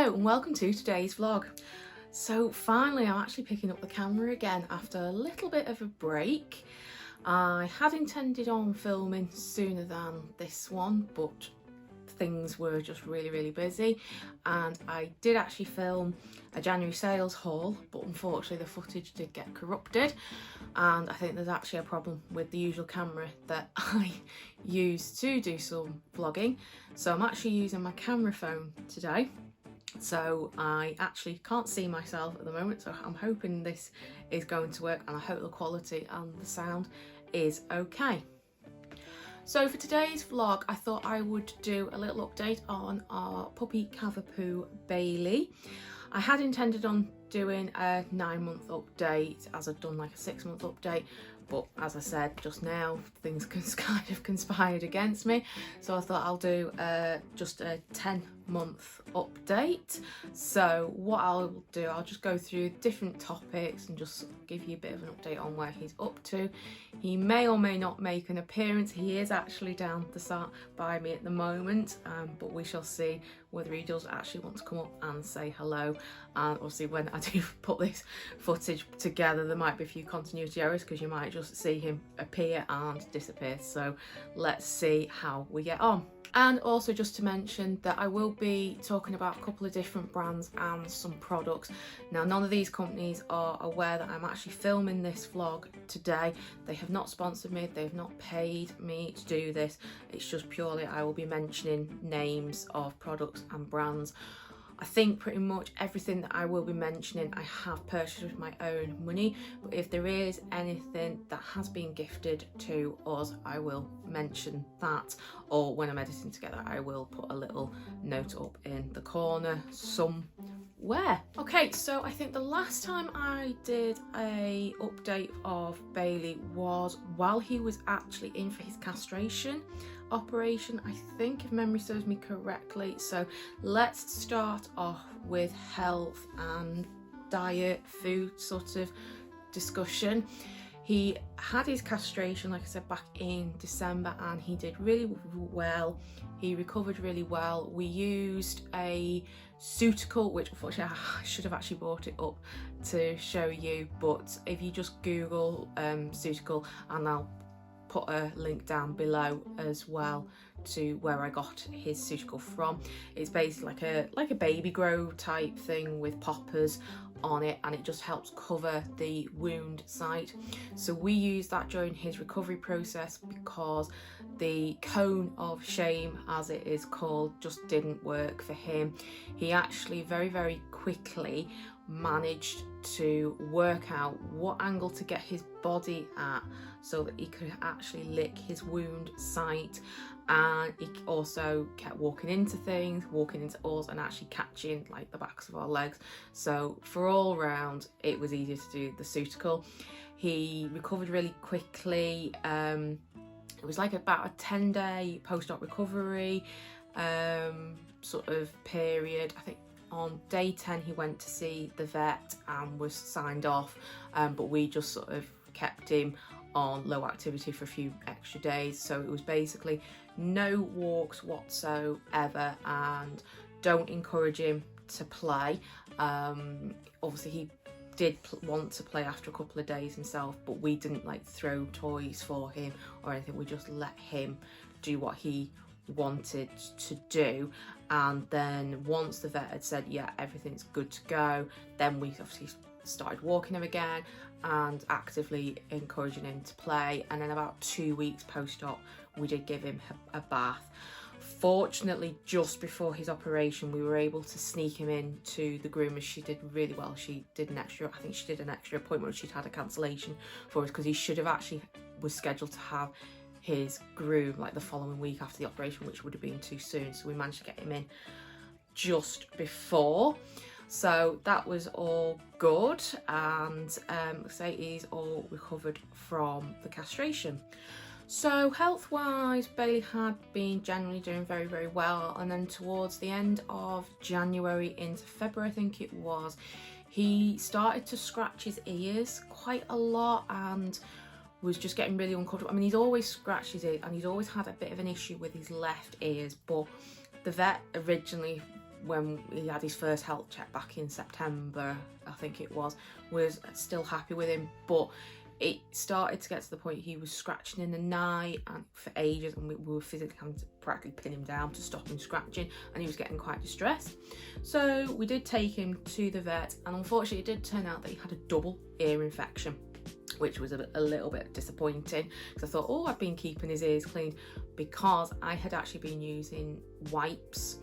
Hello and welcome to today's vlog. So finally I'm actually picking up the camera again after a little bit of a break. I had intended on filming sooner than this one, but things were just really busy, and I did actually film a January sales haul, but unfortunately the footage did get corrupted, and I think there's actually a problem with the usual camera that I use to do some vlogging. So I'm actually using my camera phone today. So I actually can't see myself at the moment, so I'm hoping this is going to work, and I hope the quality and the sound is okay. So for today's vlog, I thought I would do a little update on our puppy Cavapoo Bailey. I had intended on doing a 9-month update, as I'd done like a 6-month update, but as I said just now, things kind of conspired against me, so I thought I'll do just a 10-month update. So what I'll do, I'll just go through different topics and just give you a bit of an update on where he's up to. He may or may not make an appearance. He is actually down the side by me at the moment, but we shall see whether he does actually want to come up and say hello. And obviously when I do put this footage together, there might be a few continuity errors because you might just see him appear and disappear. So let's see how we get on. And also just to mention that I will be talking about a couple of different brands and some products. Now, none of these companies are aware that I'm actually filming this vlog today. They have not sponsored me, they have not paid me to do this. It's just purely I will be mentioning names of products and brands. I think pretty much everything that I will be mentioning I have purchased with my own money, but if there is anything that has been gifted to us, I will mention that, or when I'm editing together I will put a little note up in the corner somewhere. Okay, so I think the last time I did a update of Bailey was while he was actually in for his castration operation, I think, if memory serves me correctly. So let's start off with health and diet, food sort of discussion. He had his castration, like I said, back in December, and he did really well. He recovered really well. We used a Suitical, which unfortunately I should have actually brought it up to show you, but if you just Google Suitical, and I'll put a link down below as well to where I got his Suitical from. It's basically like a baby grow type thing with poppers on it, and it just helps cover the wound site. So we used that during his recovery process because the cone of shame, as it is called, just didn't work for him. He actually very quickly managed to work out what angle to get his body at so that he could actually lick his wound site, and he also kept walking into things, walking into us, and actually catching like the backs of our legs. So for all round it was easier to do the Suitical. He recovered really quickly. It was like about a 10-day post-op recovery sort of period. I think on day 10 he went to see the vet and was signed off, but we just sort of kept him on low activity for a few extra days. So it was basically no walks whatsoever, and don't encourage him to play. Obviously he did want to play after a couple of days himself, but we didn't like throw toys for him or anything. We just let him do what he wanted to do. And then once the vet had said yeah, everything's good to go, then we obviously started walking him again and actively encouraging him to play. And then about 2 weeks post-op we did give him a bath. Fortunately, just before his operation we were able to sneak him into the groomer. She did really well. She did an extra, I think she did an extra appointment. She'd had a cancellation for us because he should have actually was scheduled to have his groom like the following week after the operation, which would have been too soon. So we managed to get him in just before. So that was all good, and say he's all recovered from the castration. So health wise, Bailey had been generally doing very well, and then towards the end of January into February I think it was, he started to scratch his ears quite a lot and was just getting really uncomfortable. I mean, he's always scratched his ears and he's always had a bit of an issue with his left ears, but the vet originally when he had his first health check back in September, I think it was still happy with him, but it started to get to the point he was scratching in the night and for ages, and we were physically having to practically pin him down to stop him scratching, and he was getting quite distressed. So we did take him to the vet, and unfortunately it did turn out that he had a double ear infection, which was a little bit disappointing, because I thought, oh, I've been keeping his ears clean, because I had actually been using wipes,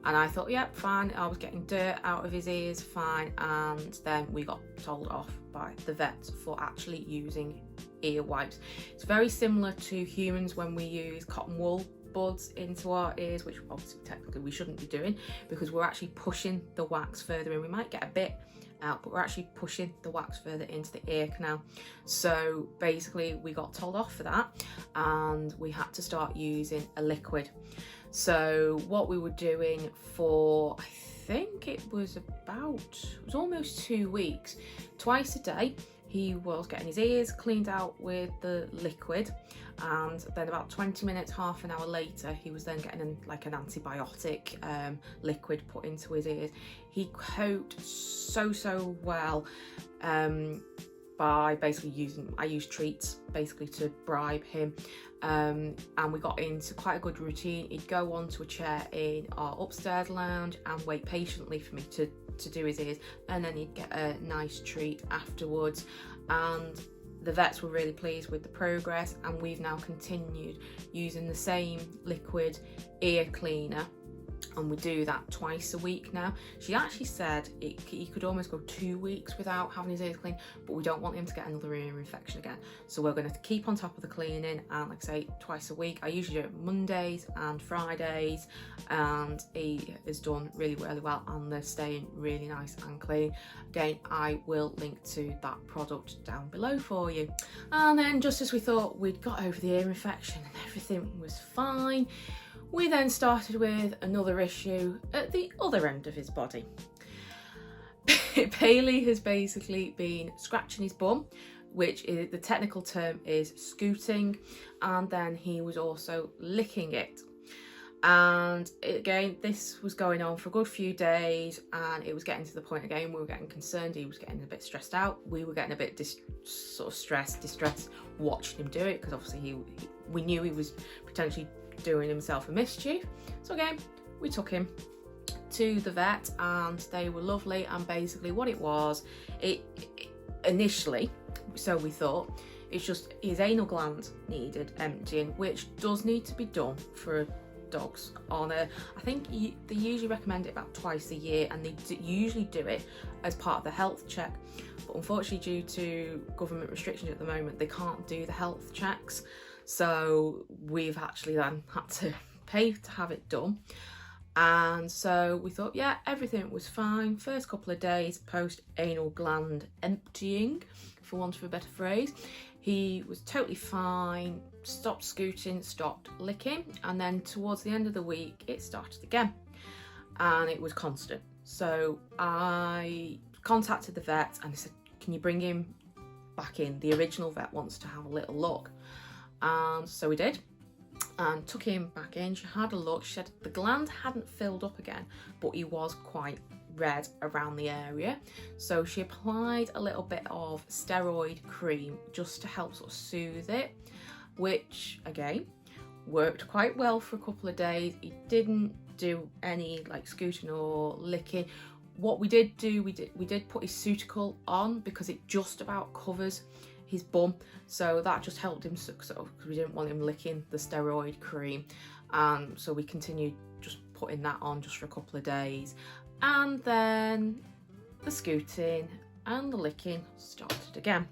and I thought, yeah, fine, I was getting dirt out of his ears, fine. And then we got told off by the vet for actually using ear wipes. It's very similar to humans when we use cotton wool buds into our ears, which obviously technically we shouldn't be doing, because we're actually pushing the wax further in. We might get a bit out, but we're actually pushing the wax further into the ear canal. So basically we got told off for that, and we had to start using a liquid. So what we were doing for, I think it was almost 2 weeks, twice a day, he was getting his ears cleaned out with the liquid, and then about 20 minutes, half an hour later, he was then getting an antibiotic liquid put into his ears. He coped so well by basically I used treats basically to bribe him, and we got into quite a good routine. He'd go onto a chair in our upstairs lounge and wait patiently for me to do his ears, and then he'd get a nice treat afterwards. And the vets were really pleased with the progress, and we've now continued using the same liquid ear cleaner, and we do that twice a week now. She actually said he could almost go 2 weeks without having his ears cleaned, but we don't want him to get another ear infection again, so we're going to keep on top of the cleaning, and like I say, twice a week. I usually do it Mondays and Fridays, and he has done really well, and they're staying really nice and clean. Again, I will link to that product down below for you. And then, just as we thought we'd got over the ear infection and everything was fine, we then started with another issue at the other end of his body. Bailey has basically been scratching his bum, which is, the technical term is scooting, and then he was also licking it. And again, this was going on for a good few days, and it was getting to the point again we were getting concerned. He was getting a bit stressed out. We were getting a bit distressed watching him do it, because obviously we knew he was potentially doing himself a mischief. So again, we took him to the vet, and they were lovely. And basically what it was, initially, so we thought, it's just his anal gland needed emptying, which does need to be done for dogs on I think they usually recommend it about twice a year, and they usually do it as part of the health check. But unfortunately, due to government restrictions at the moment, they can't do the health checks. So we've actually then had to pay to have it done. And so we thought, yeah, everything was fine. First couple of days post anal gland emptying, for want of a better phrase, he was totally fine, stopped scooting, stopped licking, and then towards the end of the week it started again, and it was constant. So I contacted the vet and I said, can you bring him back in? The original vet wants to have a little look. And so we did, and took him back in. She had a look. She said the gland hadn't filled up again, but he was quite red around the area. So she applied a little bit of steroid cream just to help sort of soothe it, which again worked quite well for a couple of days. He didn't do any like scooting or licking. What we did do, we did put his cuticle on, because it just about covers his bum, so that just helped him because we didn't want him licking the steroid cream. So we continued just putting that on just for a couple of days, and then the scooting and the licking started again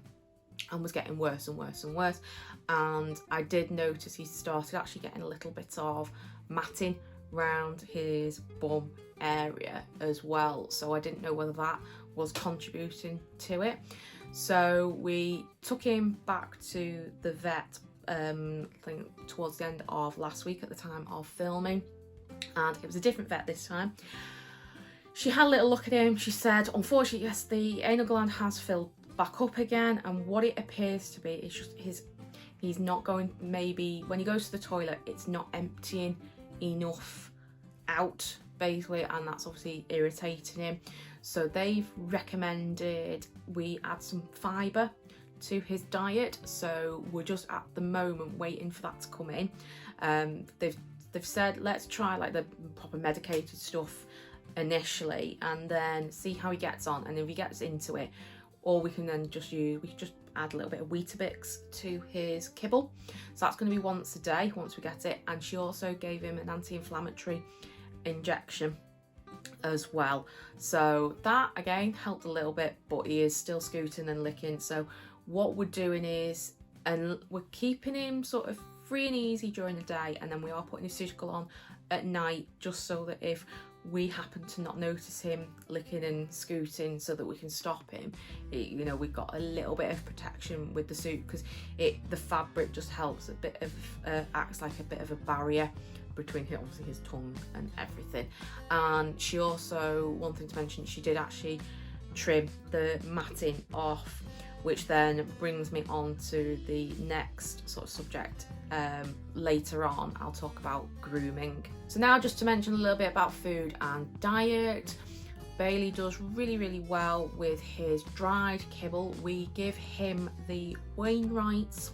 and was getting worse and worse and worse. And I did notice he started actually getting a little bit of matting round his bum area as well, so I didn't know whether that was contributing to it. So we took him back to the vet, I think towards the end of last week at the time of filming, and it was a different vet this time. She had a little look at him. She said, unfortunately, yes, the anal gland has filled back up again, and what it appears to be is just he's not going, maybe when he goes to the toilet, it's not emptying enough out basically, and that's obviously irritating him. So they've recommended we add some fibre to his diet, so we're just at the moment waiting for that to come in. They've said let's try like the proper medicated stuff initially and then see how he gets on, and if he gets into it, or we can then just add a little bit of Weetabix to his kibble. So that's going to be once a day once we get it. And she also gave him an anti-inflammatory injection as well, so that again helped a little bit, but he is still scooting and licking. So what we're doing is, and we're keeping him sort of free and easy during the day, and then we are putting his suitical on at night, just so that if we happen to not notice him licking and scooting, so that we can stop him, you know, we've got a little bit of protection with the suit, because the fabric just helps a bit of acts like a bit of a barrier between obviously his tongue and everything. And she also, one thing to mention, she did actually trim the matting off, which then brings me on to the next sort of subject. Later on I'll talk about grooming. So now just to mention a little bit about food and diet. Bailey does really well with his dried kibble. We give him the Wainwright's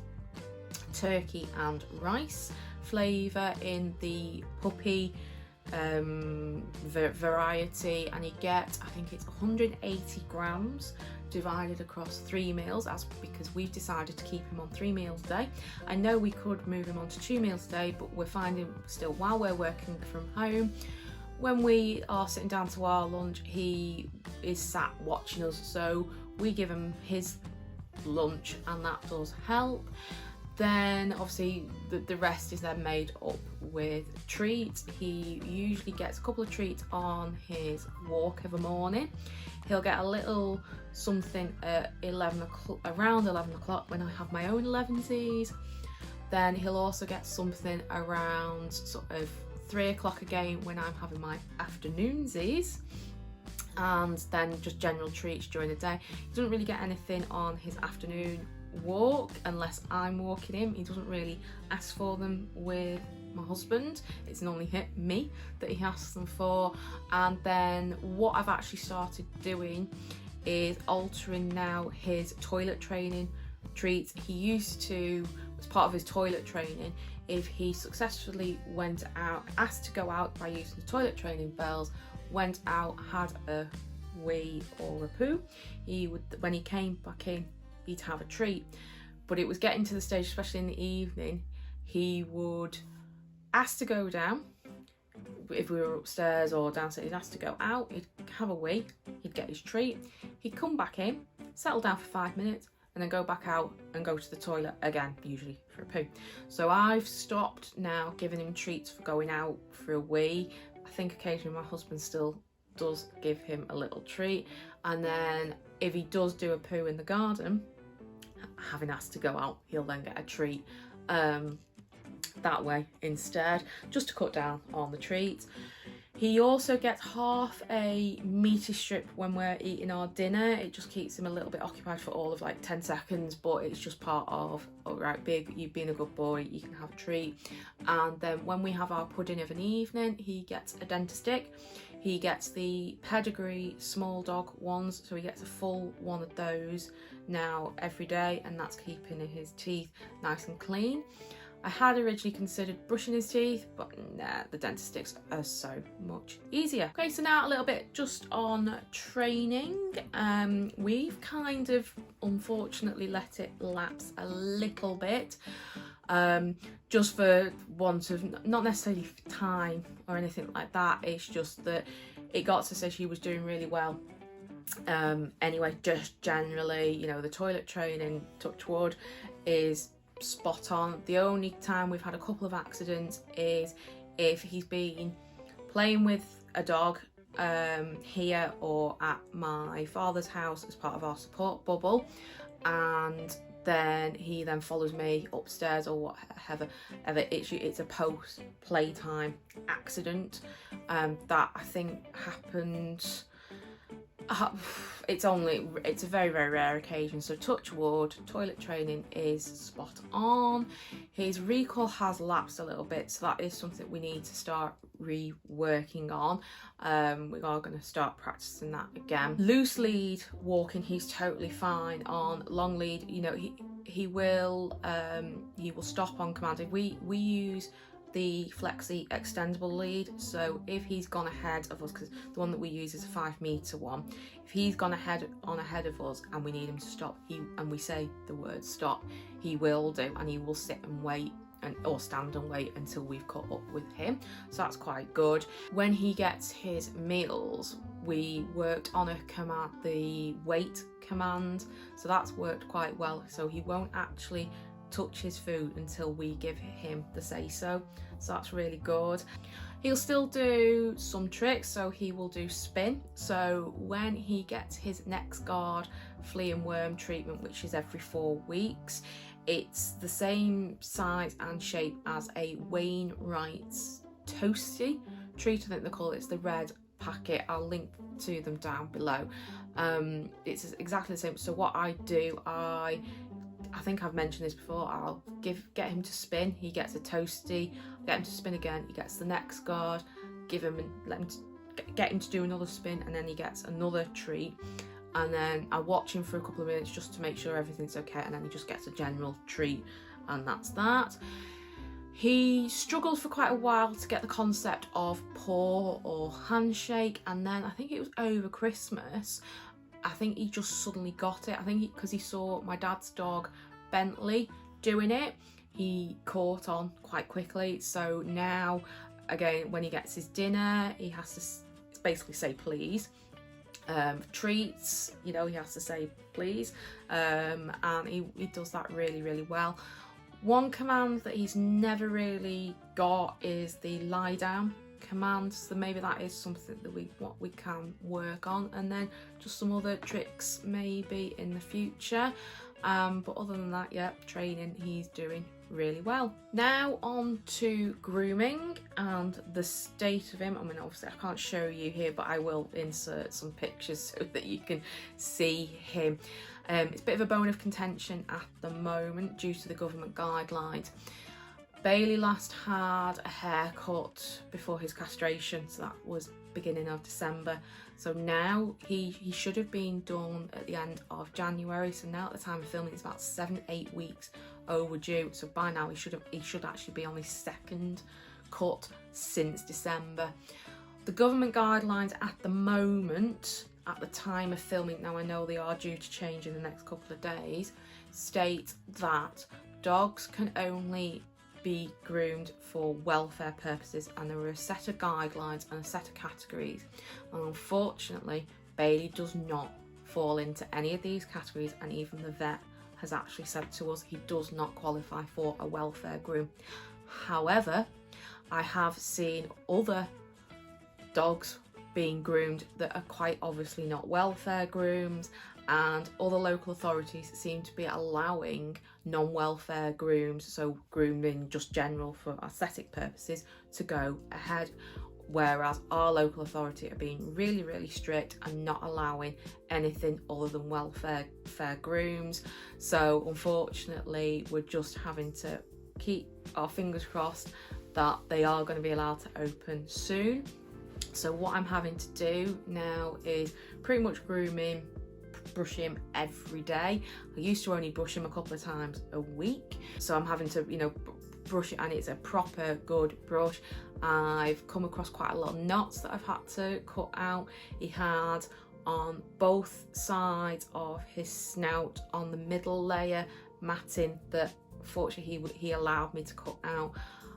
turkey and rice flavour in the puppy variety, and you get, I think it's 180 grams divided across 3 meals, as because we've decided to keep him on 3 meals a day. I know we could move him on to 2 meals a day, but we're finding still, while we're working from home, when we are sitting down to our lunch, he is sat watching us, so we give him his lunch, and that does help. Then obviously the rest is then made up with treats. He usually gets a couple of treats on his walk every morning. He'll get a little something at around 11 o'clock when I have my own 11sies. Then he'll also get something around sort of 3 o'clock again when I'm having my afternoonsies. And then just general treats during the day. He doesn't really get anything on his afternoon walk unless I'm walking him. He doesn't really ask for them with my husband. It's normally me that he asks them for. And then what I've actually started doing is altering now his toilet training treats. He used to, as part of his toilet training, if he successfully went out, asked to go out by using the toilet training bells, went out, had a wee or a poo, he would, when he came back in, he'd have a treat. But it was getting to the stage, especially in the evening, he would ask to go down. If we were upstairs or downstairs, he'd ask to go out, he'd have a wee, he'd get his treat, he'd come back in, settle down for 5 minutes, and then go back out and go to the toilet again, usually for a poo. So I've stopped now giving him treats for going out for a wee. I think occasionally my husband still does give him a little treat. And then if he does do a poo in the garden, having asked to go out, he'll then get a treat that way instead, just to cut down on the treats. He also gets half a meaty strip when we're eating our dinner. It just keeps him a little bit occupied for all of like 10 seconds, but it's just part of, all right, big, you've been a good boy, you can have a treat. And then when we have our pudding of an evening, he gets a dentist stick. He gets the pedigree small dog ones, so he gets a full one of those now every day, and that's keeping his teeth nice and clean. I had originally considered brushing his teeth, but nah, the dentist sticks are so much easier. Okay, so now a little bit just on training. We've kind of unfortunately let it lapse a little bit, just for want of, not necessarily time or anything like that. It's just that it got to say she was doing really well. Anyway, just generally, you know, the toilet training, touch wood, is spot on. The only time we've had a couple of accidents is if he's been playing with a dog here or at my father's house as part of our support bubble, and then he then follows me upstairs or whatever. It's a post playtime accident that I think happened it's a very, very rare occasion, so touch wood, toilet training is spot on. His recall has lapsed a little bit, so that is something we need to start reworking on. We are going to start practicing that again. Loose lead walking, he's totally fine on. Long lead, you know, he will stop on command. If we use the Flexi extendable lead, so if he's gone ahead of us, because the one that we use is a 5 meter one, if he's gone ahead of us and we need him to stop, and we say the word stop, he will do, and he will sit and wait or stand and wait until we've caught up with him, so that's quite good. When he gets his meals, we worked on a command, the wait command, so that's worked quite well, so he won't actually touch his food until we give him the say so that's really good. He'll still do some tricks, so he will do spin. So when he gets his next guard flea and worm treatment, which is every 4 weeks, it's the same size and shape as a Wainwright's Toasty treat, I think they call it. It's the red packet, I'll link to them down below. It's exactly the same. So what I do, I think I've mentioned this before, I'll get him to spin, he gets a Toasty, get him to spin again, he gets the next guard, give him and let him get him to do another spin, and then he gets another treat, and then I watch him for a couple of minutes just to make sure everything's okay, and then he just gets a general treat, and that's that. He struggled for quite a while to get the concept of paw or handshake, and then I think it was over Christmas, I think he just suddenly got it. I think because he saw my dad's dog Bentley doing it, he caught on quite quickly. So now, again, when he gets his dinner, he has to basically say please. Treats, you know, he has to say please, and he does that really, really well. One command that he's never really got is the lie down command, so maybe that is something that we can work on, and then just some other tricks maybe in the future, but other than that, yeah, training, he's doing really well. Now on to grooming and the state of him. I mean, obviously I can't show you here, but I will insert some pictures so that you can see him. It's a bit of a bone of contention at the moment due to the government guidelines. Bailey last had a haircut before his castration, so that was beginning of December. So now he should have been done at the end of January. So now at the time of filming, it's about 7-8 weeks overdue. So by now he should actually be on his second cut since December. The government guidelines at the moment, at the time of filming, now I know they are due to change in the next couple of days, state that dogs can only be groomed for welfare purposes, and there are a set of guidelines and a set of categories, and unfortunately Bailey does not fall into any of these categories, and even the vet has actually said to us he does not qualify for a welfare groom. However, I have seen other dogs being groomed that are quite obviously not welfare grooms, and other local authorities seem to be allowing non-welfare grooms, so grooming just general for aesthetic purposes, to go ahead, whereas our local authority are being really, really strict and not allowing anything other than welfare grooms. So unfortunately we're just having to keep our fingers crossed that they are going to be allowed to open soon. So what I'm having to do now is pretty much groom him, brush him every day. I used to only brush him a couple of times a week, so I'm having to, you know, brush it, and it's a proper good brush. I've come across quite a lot of knots that I've had to cut out. He had on both sides of his snout, on the middle layer, matting that fortunately he allowed me to cut out.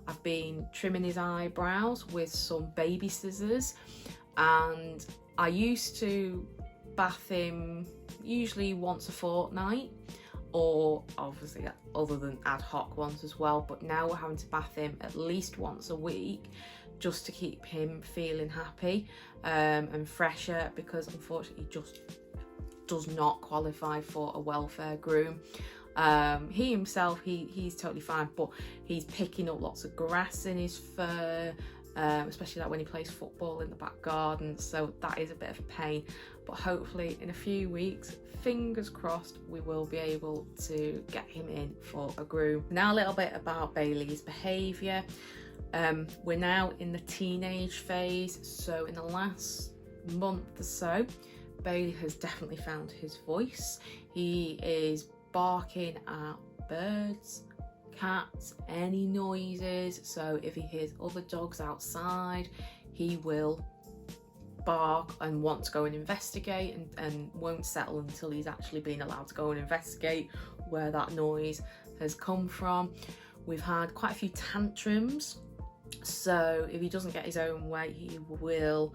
I've been trimming his eyebrows with some baby scissors, and I used to bath him usually once a fortnight, or obviously other than ad hoc ones as well, but now we're having to bath him at least once a week just to keep him feeling happy and fresher, because unfortunately he just does not qualify for a welfare groom. He himself, he's totally fine, but he's picking up lots of grass in his fur, especially like when he plays football in the back garden, so that is a bit of a pain. But hopefully in a few weeks, fingers crossed, we will be able to get him in for a groom. Now a little bit about Bailey's behaviour. We're now in the teenage phase, so in the last month or so, Bailey has definitely found his voice. He is barking at birds, cats, any noises. So if he hears other dogs outside, he will bark and want to go and investigate, and won't settle until he's actually been allowed to go and investigate where that noise has come from. We've had quite a few tantrums, so if he doesn't get his own way, he will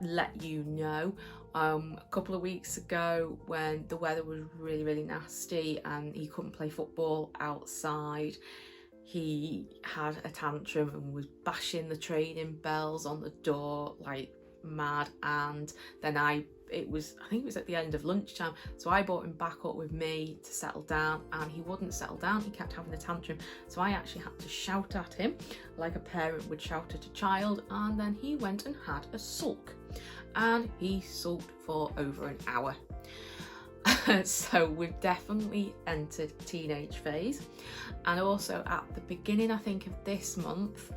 let you know. A couple of weeks ago, when the weather was really nasty and he couldn't play football outside, he had a tantrum and was bashing the training bells on the door like mad. And then I think it was at the end of lunchtime, so I brought him back up with me to settle down, and he wouldn't settle down. He kept having a tantrum, so I actually had to shout at him like a parent would shout at a child, and then he went and had a sulk, and he sulked for over an hour. So we've definitely entered teenage phase. And also at the beginning, I think, of this month,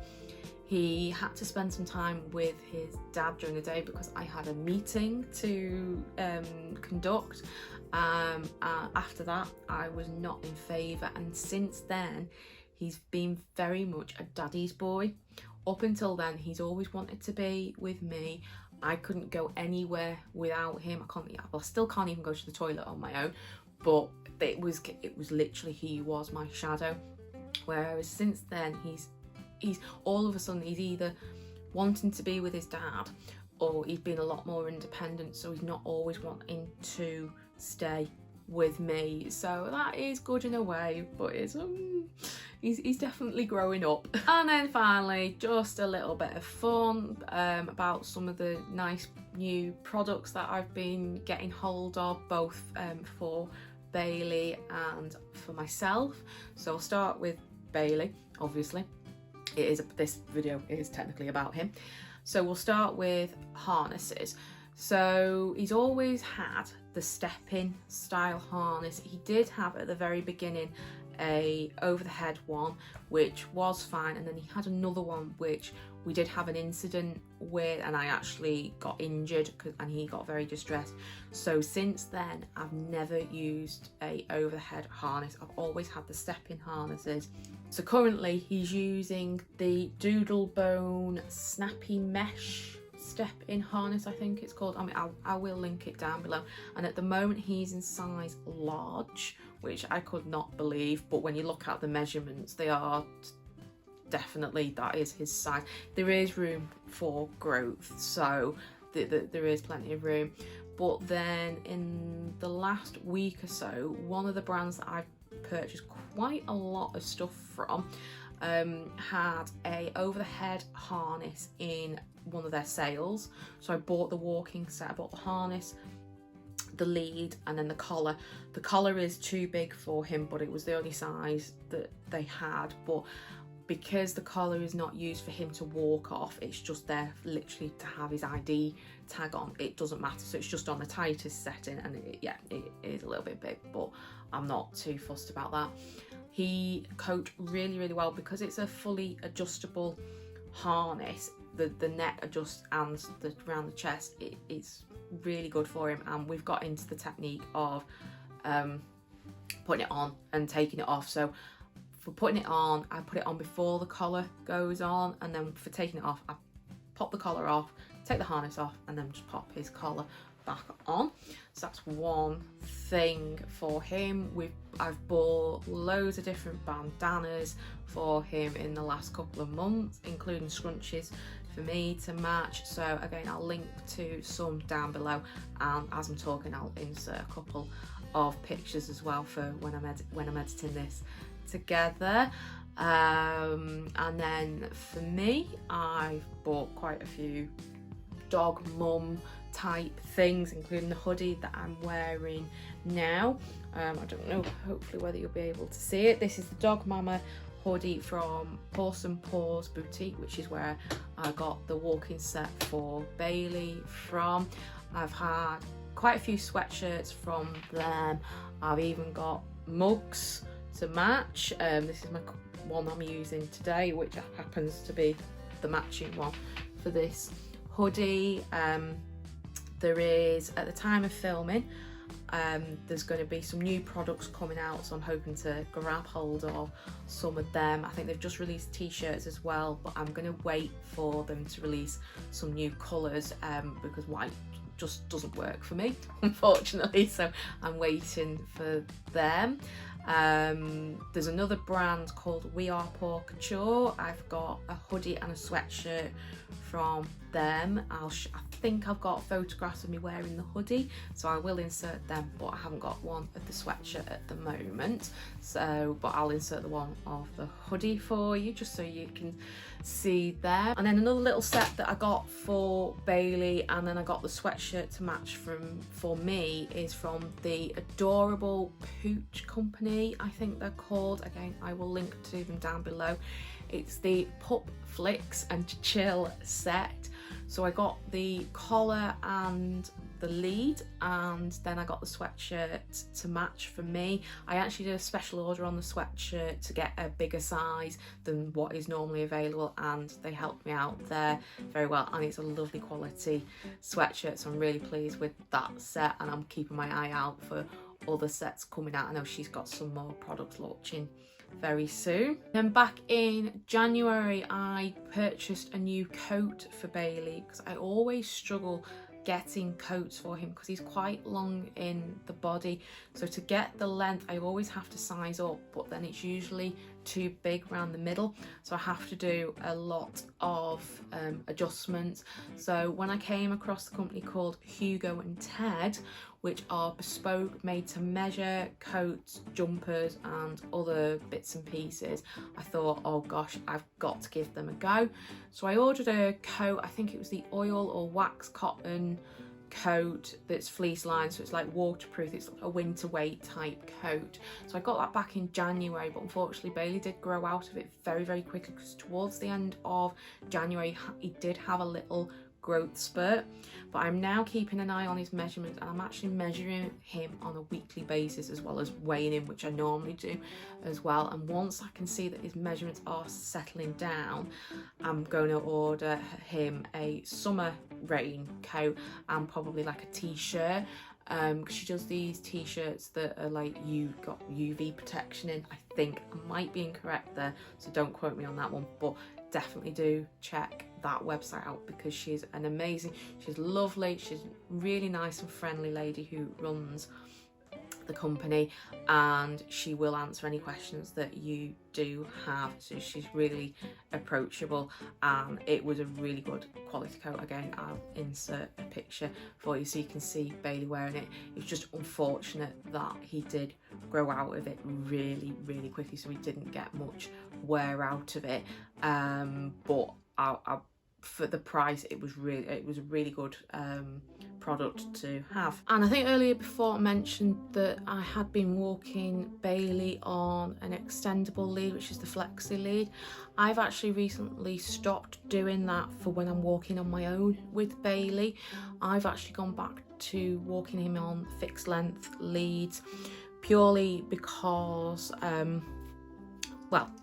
he had to spend some time with his dad during the day because I had a meeting to conduct. After that, I was not in favour, and since then he's been very much a daddy's boy. Up until then, he's always wanted to be with me. I couldn't go anywhere without him. I still can't even go to the toilet on my own, but it was literally, he was my shadow. Whereas since then, he's all of a sudden, he's either wanting to be with his dad, or he's been a lot more independent, so he's not always wanting to stay with me. So that is good in a way, but he's definitely growing up. And then finally, just a little bit of fun about some of the nice new products that I've been getting hold of, both for Bailey and for myself. So I'll start with Bailey, obviously. This video is technically about him. So we'll start with harnesses. So he's always had the step-in style harness. He did have at the very beginning a over the head one, which was fine, and then he had another one which we did have an incident with, and I actually got injured and he got very distressed. So since then, I've never used a over the head harness. I've always had the step-in harnesses. So currently he's using the Doodle Bone Snappy Mesh step-in harness, I think it's called. I mean, I will link it down below. And at the moment he's in size large, which I could not believe, but when you look at the measurements, they are definitely, that is his size. There is room for growth, so there is plenty of room. But then in the last week or so, one of the brands that I've purchased quite a lot of stuff from had a over the head harness in one of their sales. So I bought the walking set, I bought the harness, the lead, and then the collar. The collar is too big for him, but it was the only size that they had. But because the collar is not used for him to walk off, it's just there literally to have his ID tag on, it doesn't matter. So it's just on the tightest setting, and it is a little bit big, but I'm not too fussed about that. He coped really well because it's a fully adjustable harness. The neck adjusts and around the chest, it's really good for him. And we've got into the technique of putting it on and taking it off. So for putting it on, I put it on before the collar goes on, and then for taking it off, I pop the collar off, take the harness off, and then just pop his collar back on. So that's one thing for him. I've bought loads of different bandanas for him in the last couple of months, including scrunchies for me to match. So again, I'll link to some down below, and as I'm talking, I'll insert a couple of pictures as well for when I'm editing this together. And then for me, I've bought quite a few dog mum type things, including the hoodie that I'm wearing now. I don't know, hopefully whether you'll be able to see it. This is the Dog Mama hoodie from Paws and Paws Boutique, which is where I got the walking set for Bailey from. I've had quite a few sweatshirts from them. I've even got mugs to match. This is my one I'm using today, which happens to be the matching one for this hoodie. There is, at the time of filming, there's going to be some new products coming out, so I'm hoping to grab hold of some of them. I think they've just released t-shirts as well, but I'm going to wait for them to release some new colours because white just doesn't work for me, unfortunately, so I'm waiting for them. There's another brand called We Are Paw Couture. I've got a hoodie and a sweatshirt from them. I think I've got photographs of me wearing the hoodie, so I will insert them, but I haven't got one of the sweatshirt at the moment, so but I'll insert the one of the hoodie for you just so you can see there. And then another little set that I got for Bailey, and then I got the sweatshirt to match for me, is from the adorable Pooch company, I think they're called. Again, I will link to them down below. It's the Pup Flicks and Chill set. So I got the collar and the lead, and then I got the sweatshirt to match for me. I actually did a special order on the sweatshirt to get a bigger size than what is normally available, and they helped me out there very well, and it's a lovely quality sweatshirt, so I'm really pleased with that set, and I'm keeping my eye out for other sets coming out. I know she's got some more products launching very soon. Then back in January, I purchased a new coat for Bailey because I always struggle getting coats for him because he's quite long in the body, so to get the length I always have to size up, but then it's usually too big around the middle, so I have to do a lot of adjustments. So when I came across the company called Hugo and Ted, which are bespoke, made to measure coats, jumpers and other bits and pieces, I thought, oh gosh, I've got to give them a go. So I ordered a coat, I think it was the oil or wax cotton coat that's fleece lined, so it's like waterproof, it's a winter weight type coat. So I got that back in January, but unfortunately Bailey did grow out of it very, very quickly because towards the end of January he did have a little growth spurt. But I'm now keeping an eye on his measurements, and I'm actually measuring him on a weekly basis as well as weighing him, which I normally do as well. And once I can see that his measurements are settling down, I'm going to order him a summer rain coat and probably like a t-shirt, because she does these t-shirts that are like got UV protection in. I think I might be incorrect there, so don't quote me on that one, but definitely do check that website out because she's she's lovely, she's a really nice and friendly lady who runs the company, and she will answer any questions that you do have. So she's really approachable, and it was a really good quality coat. Again, I'll insert a picture for you so you can see Bailey wearing it. It's just unfortunate that he did grow out of it really, really quickly, so he didn't get much wear out of it. But for the price, it was a really good product to have. And I think earlier before I mentioned that I had been walking Bailey on an extendable lead, which is the flexi lead. I've actually recently stopped doing that for when I'm walking on my own with Bailey. I've actually gone back to walking him on fixed length leads purely because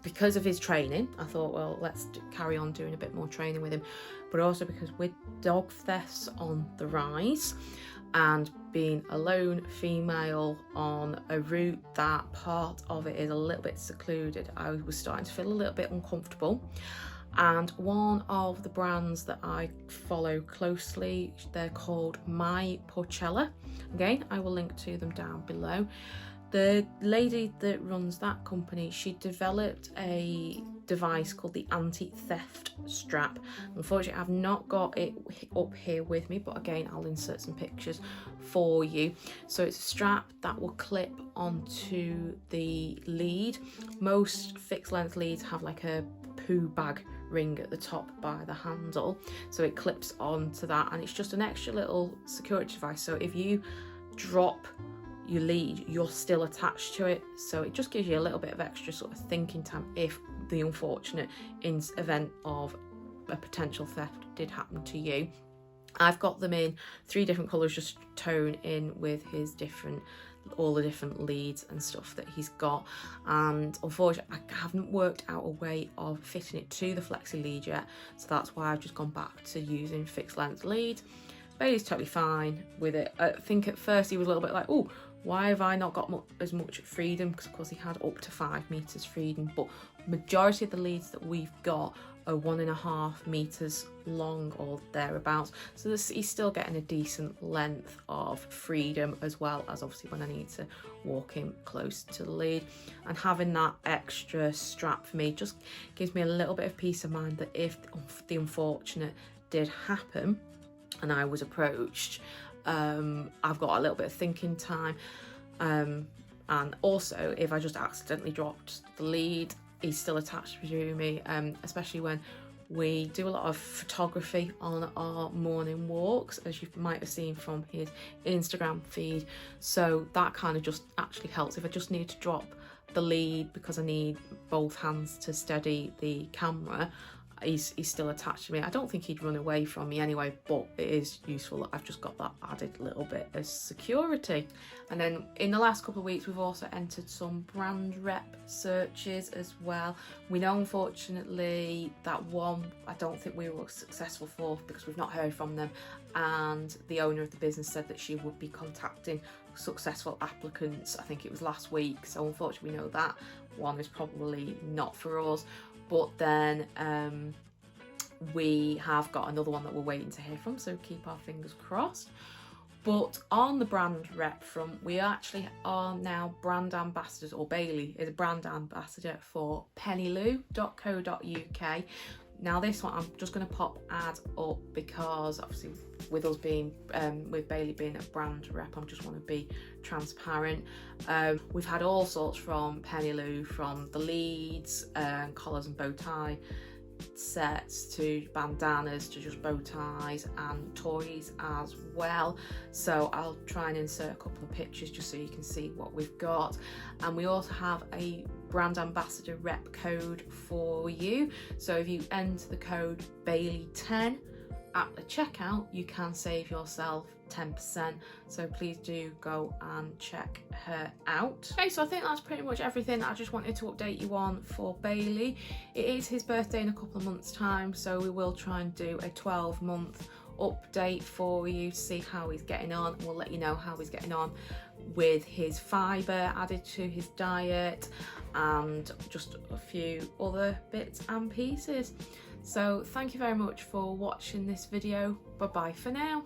because of his training. I thought, well, let's carry on doing a bit more training with him, but also because with dog thefts on the rise and being a lone female on a route that part of it is a little bit secluded, I was starting to feel a little bit uncomfortable. And one of the brands that I follow closely, they're called My Porcella. Again, I will link to them down below. The lady that runs that company, she developed a device called the anti-theft strap. Unfortunately, I've not got it up here with me, but again, I'll insert some pictures for you. So it's a strap that will clip onto the lead. Most fixed length leads have like a poo bag ring at the top by the handle, so it clips onto that, and it's just an extra little security device. So if you drop your lead, you're still attached to it, so it just gives you a little bit of extra sort of thinking time if the unfortunate event of a potential theft did happen to you. I've got them in 3 different colours, just tone in with his all the different leads and stuff that he's got, and unfortunately I haven't worked out a way of fitting it to the flexi lead yet, so that's why I've just gone back to using fixed length lead. Bailey's totally fine with it. I think at first he was a little bit like, oh, why have I not got as much freedom, because of course he had up to 5 meters freedom, but majority of the leads that we've got are 1.5 meters long or thereabouts, so he's still getting a decent length of freedom, as well as obviously when I need to walk him close to the lead. And having that extra strap for me just gives me a little bit of peace of mind that if the unfortunate did happen and I was approached, I've got a little bit of thinking time, and also if I just accidentally dropped the lead, he's still attached to me, especially when we do a lot of photography on our morning walks, as you might have seen from his Instagram feed. So that kind of just actually helps. If I just need to drop the lead because I need both hands to steady the camera, he's still attached to me. I don't think he'd run away from me anyway, but it is useful that I've just got that added little bit of security. And then in the last couple of weeks, we've also entered some brand rep searches as well. We know, unfortunately, that one I don't think we were successful for because we've not heard from them, and the owner of the business said that she would be contacting successful applicants. I think it was last week, so unfortunately we know that one is probably not for us. But then we have got another one that we're waiting to hear from, so keep our fingers crossed. But on the brand rep front, we actually are now brand ambassadors, or Bailey is a brand ambassador for pennyloo.co.uk. Now this one, I'm just going to pop ad up because obviously with us being, with Bailey being a brand rep, I just want to be transparent. We've had all sorts from Pennyloo, from the leads, collars and bow tie sets, to bandanas, to just bow ties and toys as well. So I'll try and insert a couple of pictures just so you can see what we've got. And we also have a brand ambassador rep code for you, so if you enter the code Bailey10 at the checkout, you can save yourself 10%, so please do go and check her out. Okay, so I think that's pretty much everything I just wanted to update you on for Bailey. It is his birthday in a couple of months' time, so we will try and do a 12-month update for you to see how he's getting on, and we'll let you know how he's getting on with his fibre added to his diet and just a few other bits and pieces. So thank you very much for watching this video. Bye bye for now.